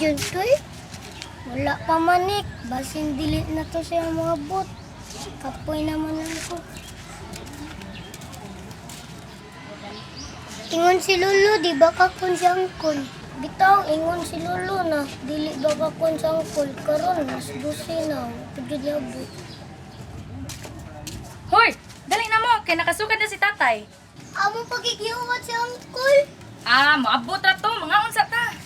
Jud to eh. Wala pa manik. Basin dilit na to siya mga bot. Kapoy naman ako. Ingon si Lolo, di ba kakon si Angkol? Bitaw, ingon si Lolo na, dili ba kakon si Angkol? Karon, mas busi na. Pagod niya bot. Hoy! Dali na mo! Kaya nakasugad na si tatay. Amo pagigiyawat si Angkol. Ah, maabot na to! Mga unsa ta!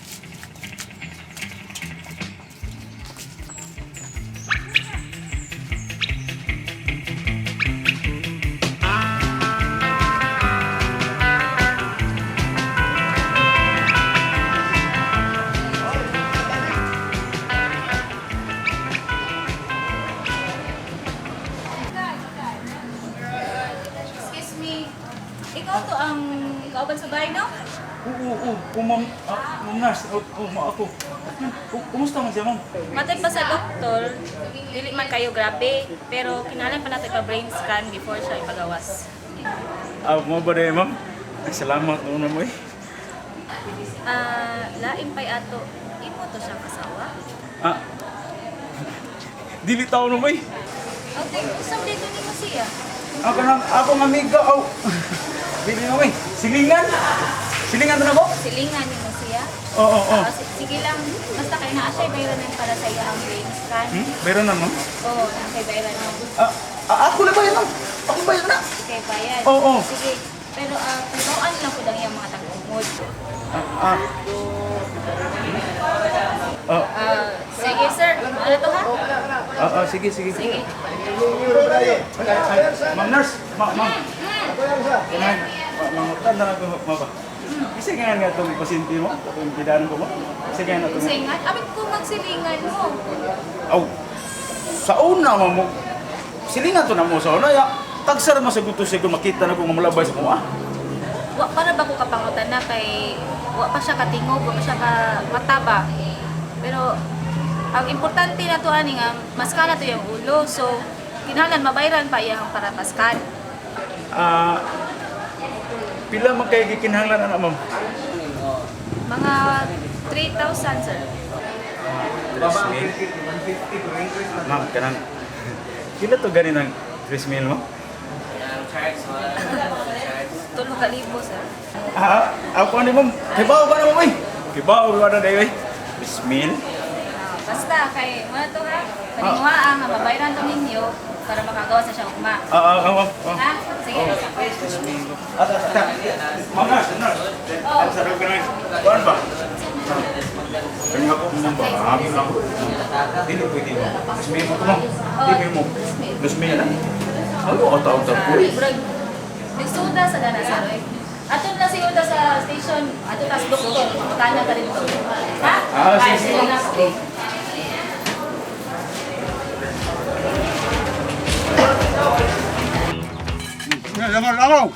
Excuse me. Ikaw to ang kauban sa bahay, no? Oo. Ma'am nurse. Ako. Kumusta man siya, ma'am? Matay pa sa doktor, dili man kayo grabe, pero kinahanglan pa natin pa-brain scan before siya ipagawas. Mo ba rin, ma'am? Ay, salamat na mo eh. Lain pa'y ato, imo to siyang asawa? Dili tao na mo eh. Okay, usap dito ni mo siya. Akong amiga, Dili na mo eh. Silingan? Silingan na mo? Silingan ni mo siya. Oo. Sige lang, basta kayo na asay bayran na para sa iyo ang brain scan. Meron na, ma'am? Oo, nakay bayran na. Ako na ba yan, ma'am? Ako ba yan na? Okay, bayad. Oo. Sige, pero tutuan lang ko lang yung mga tagumod. Sige sir, ano to ha? Sige. Sige. Ma'am nurse, ma'am. Mangutan na ako, ma'am. Isa nga itong pasyente mo, itong pidanan ko mo. Isa nga na itong... Singan? Abit ko magsilingan mo. Sa una mo, silingan to na mo sa una. Tagsara mo sa gusto siya kung makita na kung malabay sa mga. Wa para ba ko kapangutan na kay wa pa siya katingog, wa pa siya ka mataba. Pero ang importante na to ani nga maskan na to yung ulo. So kinahanglan mabayran pa iyang para maskan. Pila man kay gikinahanglan ana, ma'am? Mga 3,000 sir. Ma'am, kanang pila to gani ng 3,000 mo? 3,000 sir. Ako ni ma'am, kibaw ba na mo eh? Kibaw ba na dayo eh? 3,000? Basta kay mo to ha. Paningwaa nga mabayran to ninyo para makagawa sa siya ugma. Ma'am. Ha? Sige. Ma'am, nurse. Ang sarap ka na. Kuhaan ba? Kanya ako, ma'am ba? Hangin lang ko. Dili pwede mo. 3,000 mo ito, ma'am. Dili mo. 2,000 na? Ano ka tawag-tawag ko eh? Nagsuda sa dana sa Roy. Ato na si Uda sa station. Ato tas doktor. Kanya ka rin to. Ha? Sige. Sige. Lamaw!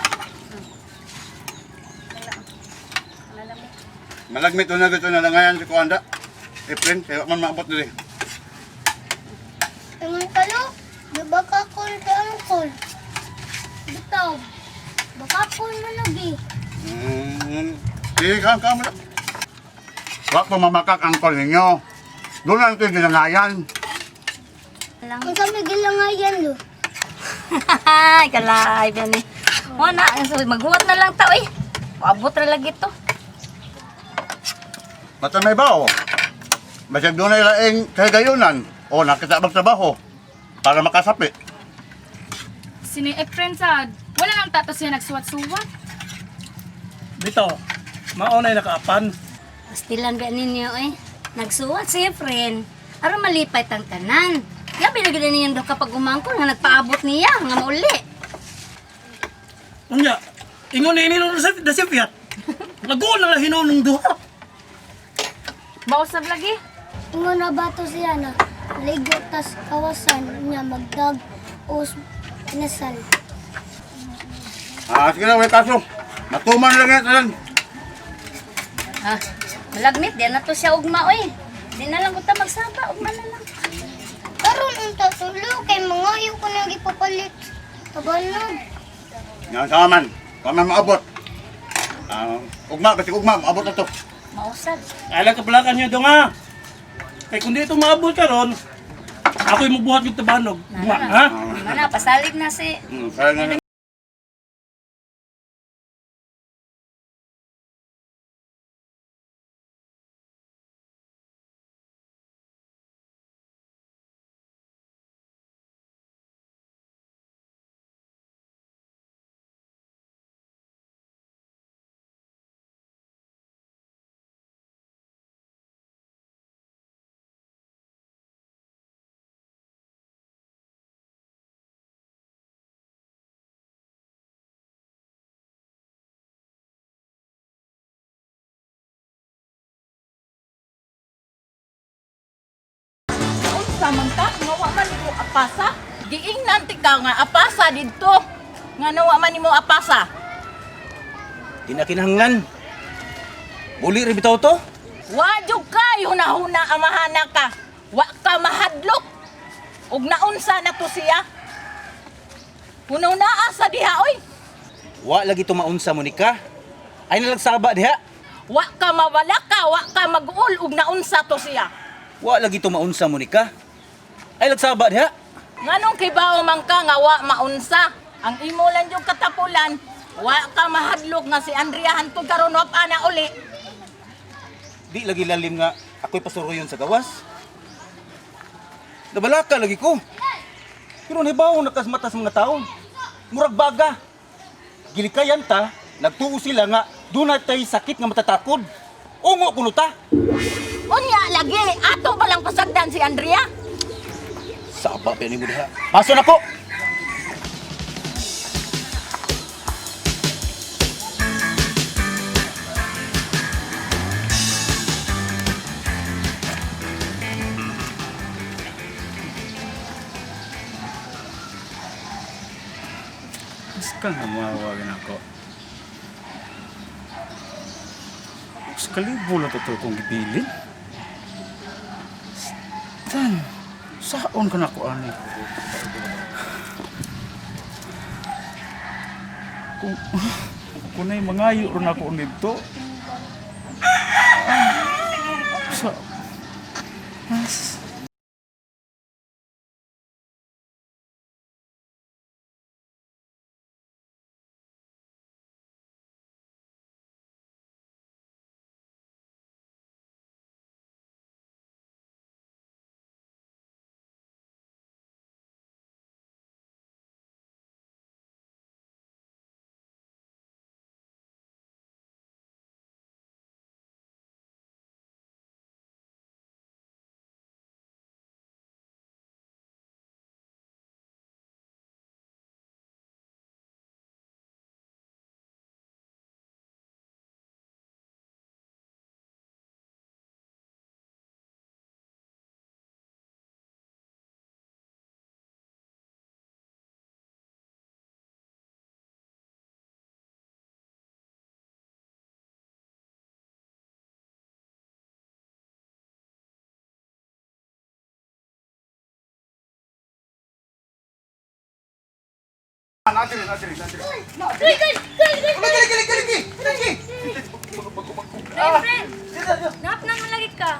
Malagmit na dito na langayan si Kuanda. Efren, kaya man maabot dili. Ingon kayo, di ba kakon si Angkol? Bitaw, baka po na lagi. Sige ka mo na. Wag po mamakak ang kol ninyo. Doon lang ito yung langayan. Kung sa may gilangayan lo. Ay, kalay yan eh. Wala, so maghuwat na lang tao eh. Abot na lagi to. Basta may bao. Basag doon ay laing kahigayunan. O nakita magtrabaho. Para makasapi. Sino yung friend sad? Wala nang tato siya nagsuwat-suwat. Bito, maunay nakaapan. Pastilan ba ninyo eh. Nagsuwat siya, friend. Aron malipay tang tanan. Kaya binagyan niya daw kapag umangkol nga nagpaabot niya nga mauli. Unya, ingon ni inino na si Fiat. Lagoon na hinunong duha. Mausap lagi. Ingon na bato siya na ligo tas kawasan niya magdag os nasal. Sige na, may kaso. Matuman lang yan. Ha? Malagmit, di na to siya ugma, oy. Di na lang ko ta magsaba, ugma na lang. Karon unta tulo kay mga ayaw ko na ipapalit. Tabalog. Yan sa aman. Kami maabot. Ugma, batik ugma, maabot na to. Mausap. Alang kapalakan niyo dong ha. Kaya kung di ito maabot ka ron, ako'y magbuhat yung tabanog. Nga, ha? Mana, pasalig na si... Kaya nga Unsa man ka? Nga wa man nimo apasa? Giingnan ti ka nga apasa didto. Nga nawa man nimo apasa. Di na kinahanglan. Buli rin bitaw to. Wa jud ka huna-huna amahana ka. Wa ka mahadlok. Ug naunsa na to siya? Kuno naa sa diha oy. Wa lagi to maunsa mo ni ka. Ay nalagsaba diha. Wa ka mawala ka, wa ka mag-ul ug naunsa to siya. Wa lagi to maunsa mo ni ka. Ay lagsaba diha. Nganong kibaw man ka nga wa maunsa? Ang imo lang yung katapulan, wa ka mahadlok nga si Andrea hantod karon wa pa na uli. Di lagi lalim nga ako'y pasuruyon sa gawas. Nabalaka lagi ko. Pero nahibaw nakasmatas mga tao. Murag baga. Gilikayan ta, nagtuo sila nga doon tay sakit nga matatakod. Ungo kuno ta. Unya lagi, ato pa lang pasagdan si Andrea. Saba pa ni mo diha. Paso na ko. Kang namawagan ako. Sekali bola to kong gibilin. Dan, saon ka na ko ani? Kung na'y mangayo ron ako nito. Sa... Natiri. Nap na lagi ka.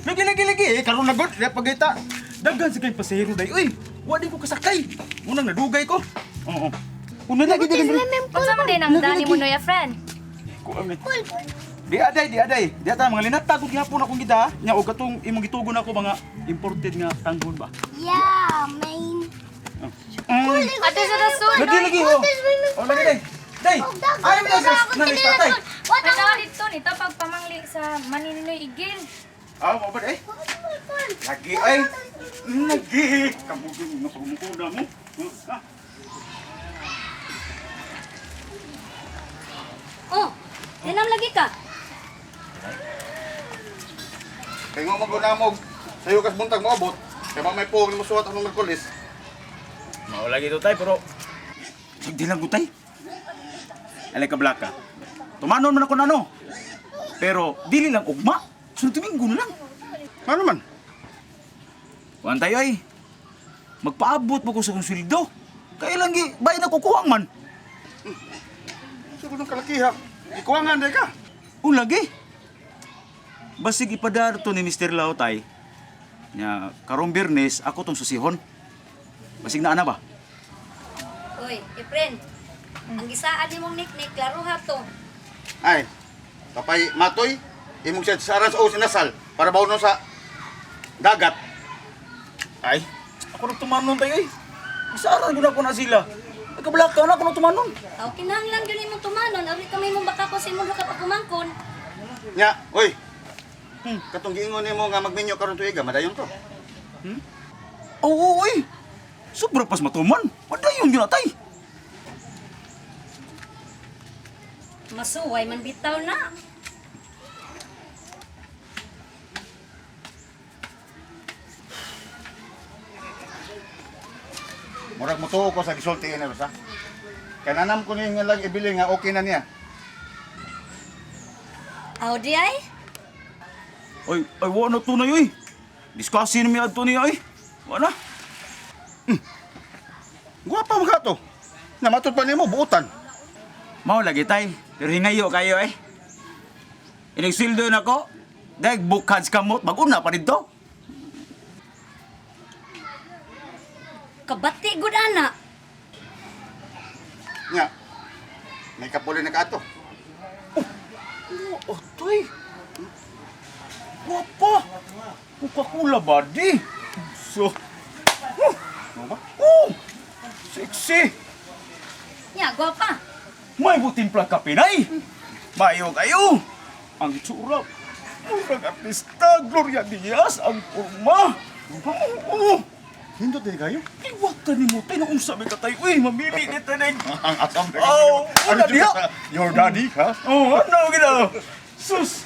Lagi. Karon nagod diha pagita. Daghan sa kay pasahero day. Uy, wa di ko kasakay. Munang nadugay ko. Oo. Una lagi daghan. Unsa man din ang dani mo no ya friend? Ko ami. Di aday. Di ata mga linatagod gihapon akong gida. Nya og katong imong gitugon ako mga imported nga tanghon ba. Yeah, main. Ato sa rason. Lagi oh. Oh lagi day. Day. Ay mo na tatay. Ano dito ni tapag pamangli sa Maninoy Igil. Ah, mo ba day? Lagi ay. Lagi. Kamu mo. Ha? Mainam lagi ka. Kaya nga magunamog, sa'yo kas buntag maabot. Kaya mamay po, mo suwat ang Merkulis. Mao lagi to tay pero hindi lang ko tay. Alay ka blaka. Tumanon man ako na no. Pero dili lang ugma. Sunod Domingo na lang. Ano man? Kuan tayo ay. Magpaabot mo ko sa kong sweldo. Kaya lang gi bayad na kukuha man. Siguro ng kalakiha. Ikuwangan day ka. Lagi. Basig ipadar to ni Mr. Lautay. Nya karong Biyernes ako tong susihon. Basig na ana ba? Uy, friend. Ang gisaan nimong niknik, klaro ha to. Ay, kapay matoy, imong siya sa aras o sinasal para bawon sa dagat. Ay, ako nang tumanon tayo ay. Isaran ko na sila. Nagkablaka na ako nang tumanon. Aw, kinahanglan gyud imong tumanon, ari kami mong baka ko sa imong lukat pagkumangkon. Nya, oy. Katong giingon nimo nga magminyo karon tuiga, madayon to. Oo, oy. Sobra pas matuman. Padayon yun natay. Masuway man bitaw na. Murag mo tuo ko sa gisulti ni Rosa. Kaya nanam ko niya nga lang ibili nga okay na niya. Aw di ay. Ay, wala na to na yun. Diskusin mi adto niya ay. Wala. Guwapa mo ka to. Namatod pa nimo buutan. Mao lagi tay. Pero hingayo kayo eh. Inigsildo na ko. Dahil bukads kamot. Mag-una pa dito. Kabati gud ana. Nya. May kapuli na ka to. Oh, tay. Wapa. Coca-Cola body. So. Ano ba? Oh. Sexy. Nya, gwapa. May butimpla ka Pinay. Mayo kayo. Ang tsura. Murag artista. Gloria Diaz. Ang forma. Oh. Hindot din kayo? Iwag ka ni mo. Tayo sabi ka tayo. Uy, mamili ni tanig. Ang asam na Oh, una diha. Your daddy, ha? Oh, ano gina? Sus.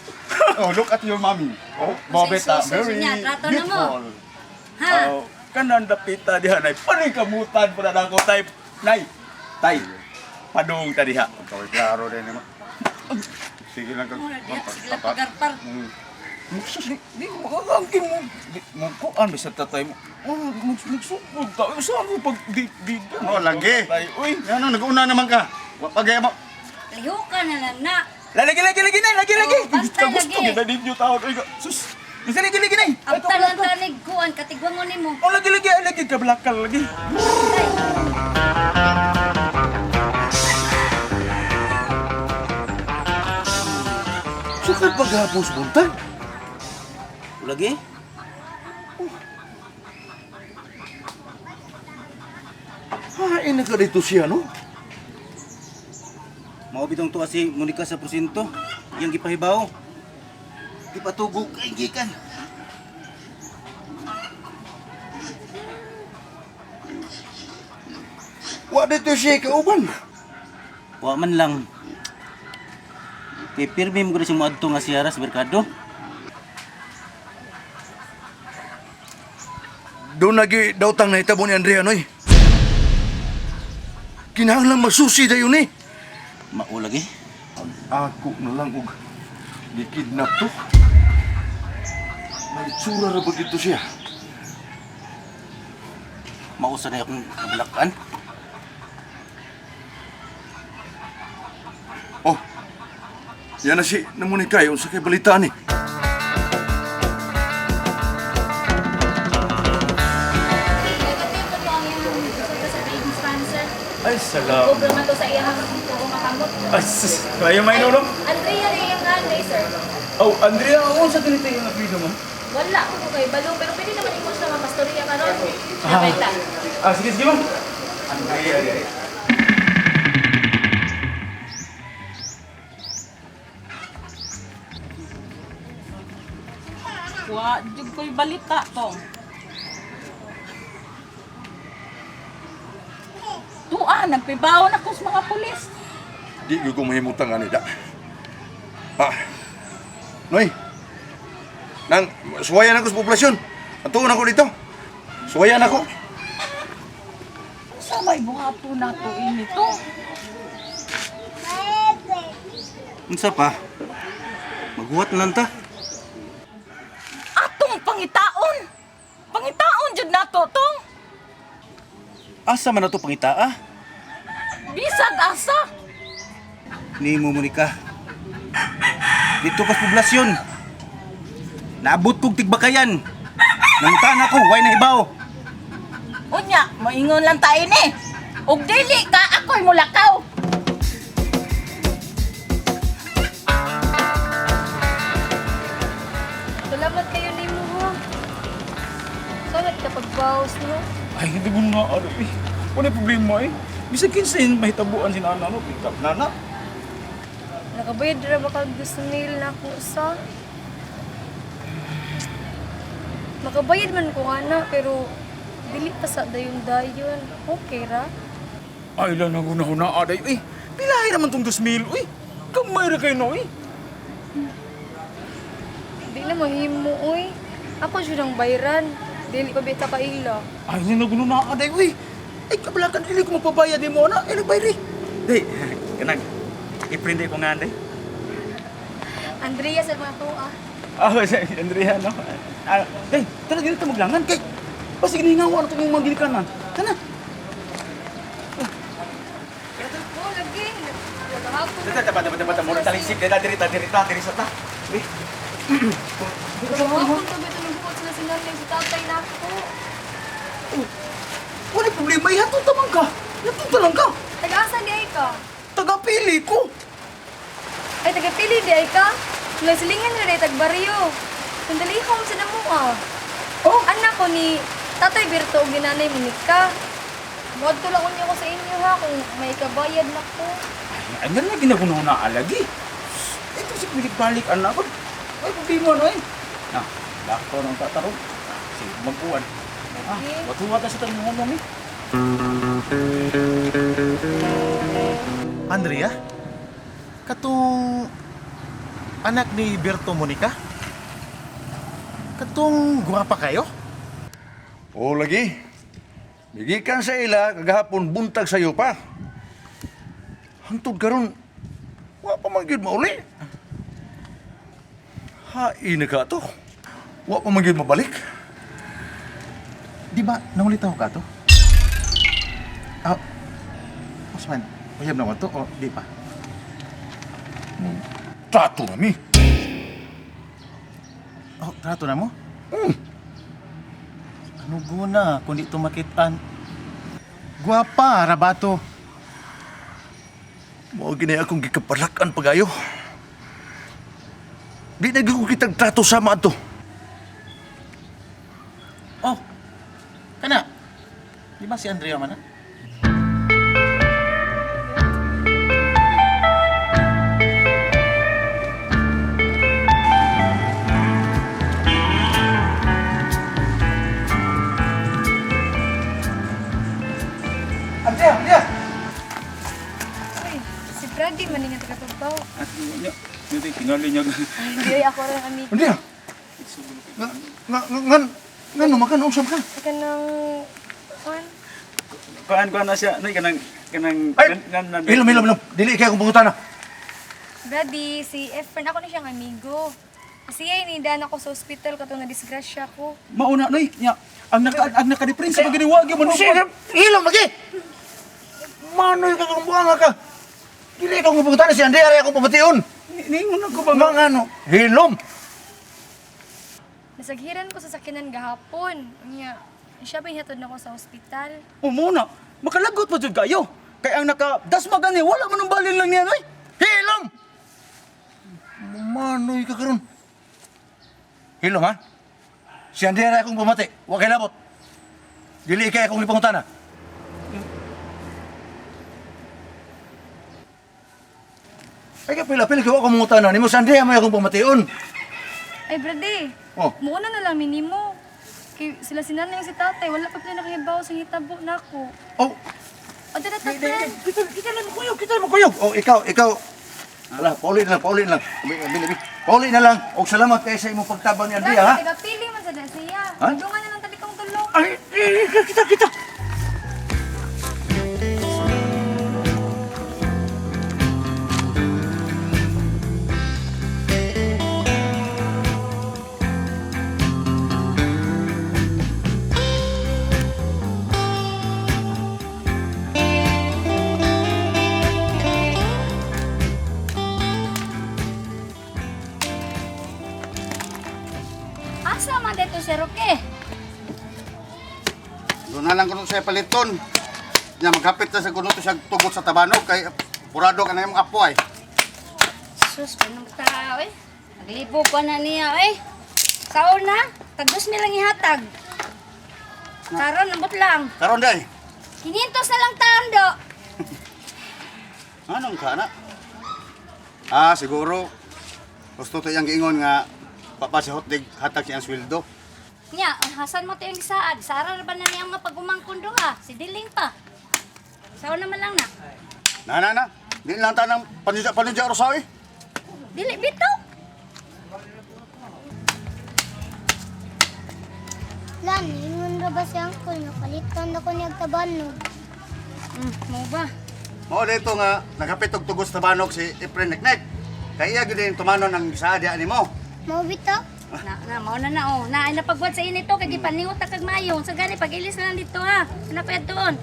Oh, look at your mommy. Oh, Bobeta, Sus, very niya, trato na mo. beautiful. Ha? Oh, kanan dapita diha nay. Panikamutan pa na ako tay. Nay. Tay. Padung ta diha. Kaway klaro din naman. Sige lang kag Mura diha, sila pagarpar. Sus, di mo magagangkin mo. Di mo ko ano sa tatay mo. Oh, magsupod ta. Saan mo pag di. Oh, lagi. Tay, uy. Ano, nag-una naman ka. Pagaya mo. Liho ka na lang na. Lagi na. Lagi. Oh, basta Gusto lagi. kita ninyo tao. Sus. Lagi na. Ang talang tanig kuan, katigwangon ni mo. Oh, lagi ka belakang lagi. Sukad paghapon sa buntag. Lagi? Hain na ka dito siya, no? Mao bitong tuwa si Monica sa porsyento. Yang gipahibaw. Ipatugog kay gikan. Wa dito siya kauban. Wa man lang. Kay pirmi mo gud si moadto nga siya sa merkado. Doon lagi daw tang nahitabo ni Andrea, noy. Kinahanglan masusi dayon ni. Mao lagi. Ako na lang og di-kidnap to. May tsura ra ba dito siya? Mao sa na akong kabalakan. Oh, yan na si Monica, yung sa kay balita ni. Ay, salamat. Huwag naman to sa iyang makamot. Ay, sus. Kaya may nulong. Andrea na yung nanay, sir. Oh, Andrea, ako sa ganito yung apelido mo. Wala ako kay Balo, pero pwede naman i-post na mapastorya ka ron. Nabaita. Sige, ma'am. Wa jud ko'y balita to. Tuan, nagpibaw na ko sa mga pulis. Di ko mahimutang ani da. Noy. Nang suwayan ako sa populasyon. Atuon ako dito. Suwayan ako. Sa may buhato na to inito. Unsa pa? Maghuwat na lang ta. Atong pangitaon. Pangitaon jud nato tong. Asa man na to pangitaa? Bisag asa. Nimo Monica. Dito ka sa poblasyon. Naabot kog tigbakayan. Nangutana ko, way na ibaw. Unya, moingon lang ta ini. Ug dili ka ako'y mulakaw. Salamat kayo ni mo, ha? Salamat ka pagbawas mo. Ay, hindi mo na, ano eh. Wala problema eh. Bisa kinsain mahitabuan si Nana, no? Pick up, Nana. Nakabayad na ba kag gusto nil na ako sa? Makabayad man ko ana, pero dili pa sa dayon-dayon. Okay ra? Ay, lang na guna-huna, aday. Eh, pilahin naman tong 2,000, eh. Kamay ra kayo, no, eh. Di na mahimo, uy. Ako siya ng bayran. Dili pa bita ka ila. Ay, lang na guna, aday, eh. Ay, kabalakan, dili ko magpabayad di mo, na. Eh, nagbayri. Day, kanang iprinde ko nga day. Andrea sa mga to, ah. Si Andrea, no? Day, tara dito maglangan, kay. Basta ginihingawa na itong mga ginikanan. Tana. Oh, lagi. Nagahapon. Dapat mo na talisik diri sa ta. Nagahapon to beto ng buot sila sinanay si tatay na ako. Wala problema, ihatong tamang ka. Ihatong talang ka. Taga-asa di ay ka? Tagapili ko. Ay, taga-pili di ay ka? May silingan na rin tag-baryo. Sandali ko sa damo, ah. Oh? Anak ko ni Tatay Berto o ginanay Monica. Muad ko lang niyo ko sa inyo, ha, kung may kabayad na ko. Ay, ano na ginagunaw na alagi? Ito si balik-balik, anak ko. Ay, problema na eh. Na, lako ng tatarong. Sige, mag-uwan. Watuwa ka sa tanong mo, eh. Andrea? Katong anak ni Berto Monica? Katong guwapa kayo? O lagi. Bigikan sa ila, kagahapon buntag sa'yo pa. Hantod karon, wa pa man gyud mauli. Hain na ka to. Wa pa man gyud mabalik. Di ba nangulitaw ka to? Osman, uyab na mo to o di pa? Trato nami. Oh, trato na mo? Ano guna kung di tumakitaan? Guwapa, rabato. Mao gini akong gikapalakan pagayo. Di na gyud ko kitag trato sama ato. Oh, kana. Di ba si Andrea man? Andrea! Uy, si Brady man nga taga-tugbaw. At niya, hindi, tingali niya. Ay, hindi ay ako rin amigo. Andrea! Nga numakan, usap ka. Ika ng... Kuan na siya, no, kanang Ay! Ilom. Dili kaya akong pangutana. Brady, si Efren, ako na siyang amigo. Kasi ay nidan ako sa ospital katong na-disgrasya ko. Mauna, noy, niya. Ang naka-depress sa paginiwagi mo. Sige, ilom lagi! Manoy ka kang buwanga ka. Dili ka akong pangutana si Andrea, rin akong pamation. Ningon ako ba? Mga ano, hilom. Nasaghiran ko sa sakinan gahapon. Niya, siya ba ihatod na ako sa ospital? Muna, makalagot pa dyan kayo. Kaya ang naka-dasma gani, wala man ang balin lang niya, noy. Hilom! Manoy ka karon. Hilom ha? Si Andrea rin akong pamati. Huwag kay labot. Dili kaya akong ipangutana. Ay ka pila-pila kayo akong mangutana. Ni mo si Andrea may akong pamation. Ay, Brady, Oh. muna na lang minimo. Kay sila sinanay si tatay, wala pa pala nakahibaw sa hitabo na ako. Oh, O, dala ta, friend. kita na mo kuyog. Oh, ikaw. Ala, pauli na lang, pauli na lang. Abi. Pauli na lang. O salamat kayo sa imong pagtabang ni Andrea, ha? Pili man sa siya. Ha? Dungan na lang talikong tulog. Ay, kita. Asa man dito si Roque? Doon na lang kuno sa paliton. Nya maghapit na sa kuno to siya tugot sa tabanog kay purado ka na yung apo ay. Sus, anong tao eh. Naglibo pa na niya eh. Saon na, tagos nilang ihatag. Karon, nabot lang. Karon day. 500 na lang taon do. Anong ka na? Ah, siguro gusto to yang giingon nga papa si hotdog hatag siyang sweldo. Nya, ang hasan mo to yung isaad. Sara na ba na niyang mapagumangkon do ha? Si Diling pa. Saon naman lang na. Na. Di lang tanang panudya rosaw eh. Dili bitaw. Lan, ingon ra ba si Uncle nga palitan ako niya tabanog. Mo ba? Mao dito nga naghapit og tugos sa tabanog si Efren Neknek. Kaya gyud din tumanon ang gisaadya nimo. Mao bitaw? Mao na oh. Na ay napagwat sa inito kay gipaniwot ta kag mayo. Sa gani pag-ilis na lang dito ha. Ano pa doon?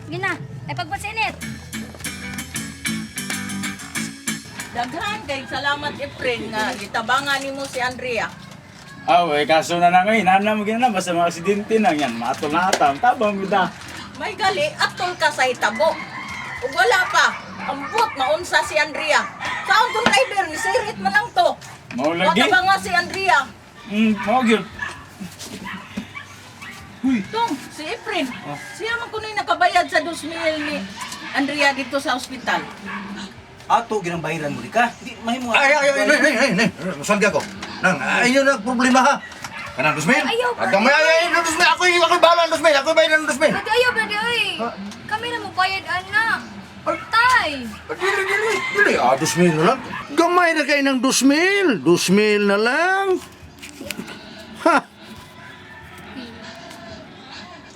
Gina, ay pagwat sa init. Daghan kay salamat Efren nga gitabangan nimo si Andrea. Kaso na nga, inana mo gina basta mga aksidente na yan, matol na atam, tabang kita. May gali atol ka sa itabo. Ug wala pa. Ambot maunsa si Andrea. Saon tong driver ni sirit man lang to. Mao lagi. Wala ba nga si Andrea? Mao gyud. Tong, si Efren. Siya man kunoy nakabayad sa 2,000 ni Andrea dito sa ospital. Ato ginang bayaran mo di ka. Di mahimo. Ay. Saan ka ko? Nang, ayun na problema ha. Kanang 2,000? Ayaw, brother. Agam ay 2,000. Ako'y bahala ng 2,000. Ako'y bayad ng 2,000. Brady, ayaw, brady, ay. Kami na mo bayad, anak. Tay. Dili, 2,000 na lang. Gamay na kayo ng 2,000. 2,000 na lang.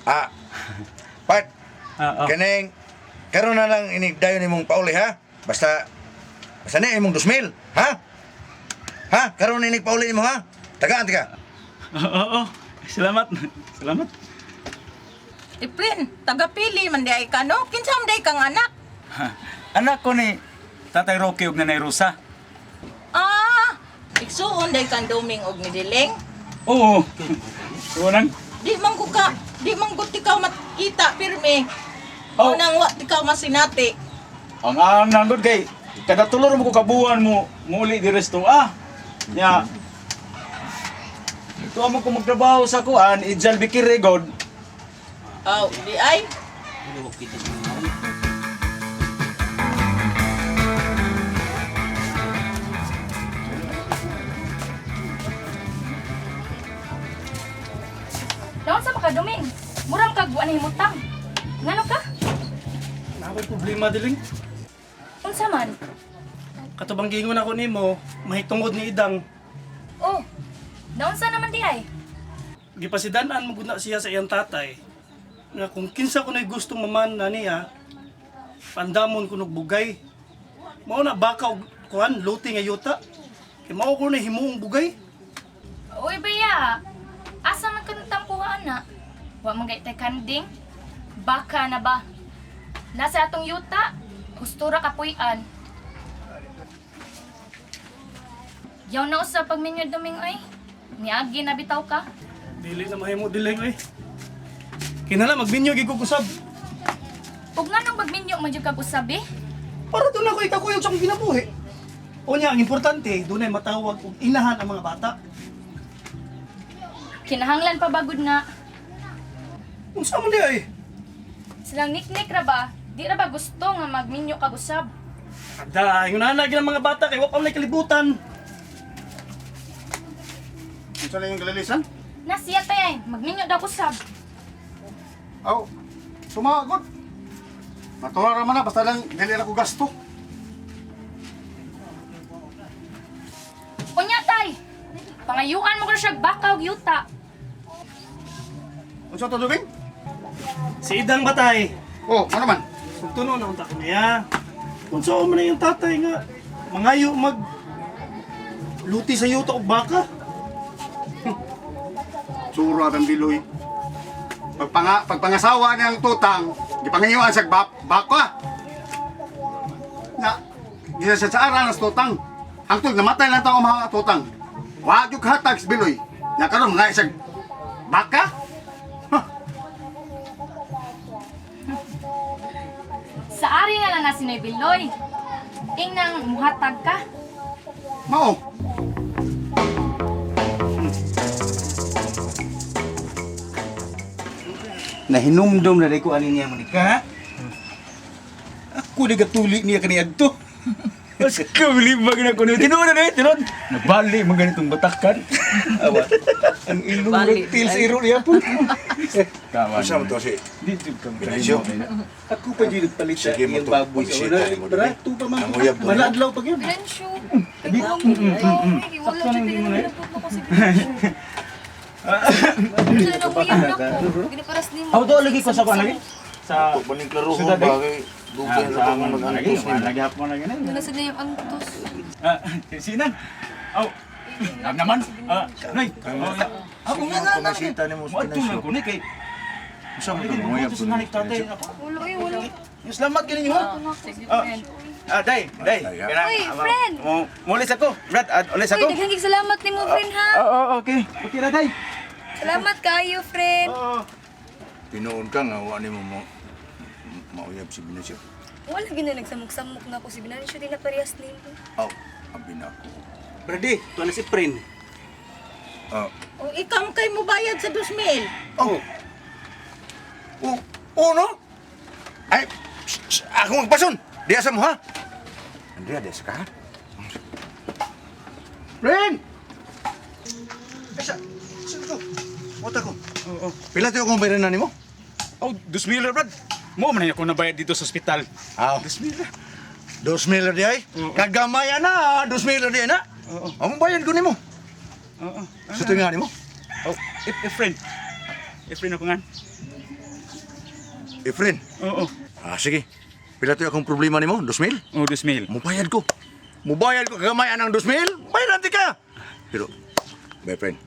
Ha? Pat, kaneng, karon na lang inigdayon imong pauli ha? Basta na imong 2,000, ha? Ha? Karon na inig pauli mo ha? Tagaan ka. Oo. Salamat. Efren, tagapili man di ay ka no? Kinsam day kang anak. Anak ko ni Tatay Roque ug Nanay Rosa. Igsuon day kang duming og ni Diling. Oo. Unang. Di man ko tikaw makita pirmi. Oh. Unang wa tikaw masinati. Ang nangod kay kada tulor mo ko kabuan mo muli di resto nya ito mo ko magtrabaho sa kuan Ijal Bikiri God. Di ay. Daon sa makaduming. Murang kagwa na himutang. Ngano ka? Nakoy problema diling. Unsa man? Katubang giingon ako nimo, mahitungod ni Idang. Oh. Daon sa naman di ay. Gipasidanan mo gud na siya sa iyang tatay. Nga kung kinsa ko na gustong maman na niya, pandamon ko og bugay. Mao na baka og kuan luti nga yuta. Kay mao ko na himuong bugay. Uy, baya. Asa man ka natampuhan na? Wa man gaytay kanding. Baka na ba? Nasa atong yuta, hustura kapuy-an. Yaw na usap pag minyo duming ay. Niagi na bitaw ka. Dili na mahimo diling eh. Kinala magminyo gid ko kusab. Ug nganong magminyo man jud kag usab eh? Para doon ako ikakuyog sa akong ginabuhi. Unya, ang importante, doon ay matawag og inahan ang mga bata. Kinahanglan pa bagod nga. Unsa man di ay? Silang niknik ra ba? Di ra ba gusto nga magminyo kag usab? Kada, yung nanay ng mga bata kay wa pa may kalibutan. Unsa na yung galilisan? Nasiya tay, magminyo daw usab. Sumagod. Natuwa ra man na basta lang dili ra ko gasto. Pangayuan mo ko siya baka og yuta. Unsa to duging? Si Idang Batay. Oh, ano man? Kung tuno na unta ko niya. Kung saan man na yung tatay nga, mangayo mag luti sa yuta o baka. Sura ang biloy. Pagpangasawa niyang tutang, gipangayuan sa baka. Na, gisa sa aran ng tutang. Ang tug namatay lang tao mga tutang. Wa gyud hatag sa biloy. Nya karon nga isang baka? Sa ari na lang nga si Noy Biloy. Ingnang muhatag ka. Mao. Nahinumdum na ko ani niya Monica, ha? Ako nagatuli niya kaniadto. Mas kabili magana ko niya. Tinuod na tinuod. Nabali mo ganitong batakan. Awa. Ang ilong reptil sa iro niya po. Kawan. Unsa man to si Dito ka Benicio? Ako pa dito palit sa Sige mo iyang to, baboy sa pagsita una. mo, Barato pa man. Ang uyab to. Maladlaw pa yun. Bensyo. Wala dyan pinagpapot ko si Bensyo. Wala na uyab na ko. Giniparas ni mo. Ako to lagi ko sa kuan lagi. Sa Paning klaro ho Sudad, eh. bagay dugay na tama mag-antos ni. Naghapon na ganun. Nalasad na yung antos. Sinan. Aw. Naman. Nay. Ako nga na. Masita ni mo sa Mo adto Benicio. ko ni kay Unsa man to nguyab to? Wala eh, wala. Yung salamat kini niyo ha. Sige, friend. Day. Uy, friend! Mulis ako. Brad, ulis Uy, daghang salamat ni mo, friend, ha? Okay. Okay na day. Salamat kayo, friend. Tinuod ka nga wa nimo mo mauyab si Benicio. Wala gina nagsamok-samok na ako si Binanisyo, di na parehas ni mo. Aw, abi na ko. Brady, to na si Prin. O ikaw kay mo bayad sa 2,000. Oh. No? Ay, ako magpason. Diya sa mo ha. Andrea, diya sa ka ha? Ren! Esa, sino to? Mota ko. Pila tayo kung bayaran na ni mo? Oh, 2,000 brad. Mo man ako nabayad dito sa ospital. Aw. 2,000 di ay? Kagamaya na, 2,000 di ay na? Ang bayad ko ni mo. Sa ito nga ni mo? Oh, friend. Friend ako nga. Efren. Oo. Sige. Pila tayo akong problema ni mo? 2,000? Oh, 2,000. Mubayad ko. Mubayad ko kagamaya ng 2,000? Bayad natin ka. Pero, my friend,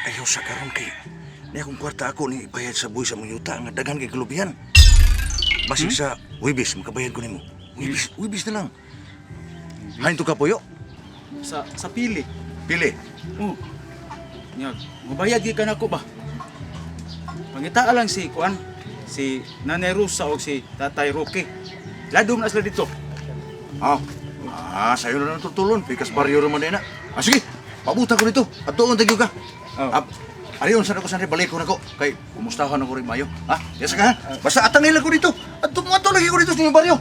ayaw sa karon kay ni akong kwarta ako ni bayad sa buhay sa mong yuta nga daghan kay kalubihan. Basig sa Wibis, makabayad ko nimo. Wibis na lang. Hain to ka puyo. Sa pili. Pili. Oh. Nya, mabayad gi ka nako ba? Pangita lang si kuan, si Nanay Rosa o si Tatay Roque. Ladom na sila dito. Sa'yo na lang tutulon. Pikas baryo naman din na. Sige, pabuta ko dito. At doon tagyo ka. Ariyon, sana ko balik ko na ko. Kay, kumustahan ako rin mayo. Yes ka ha? Basta atang nila ko dito. At tumato lagi ko dito sa inyong baryo.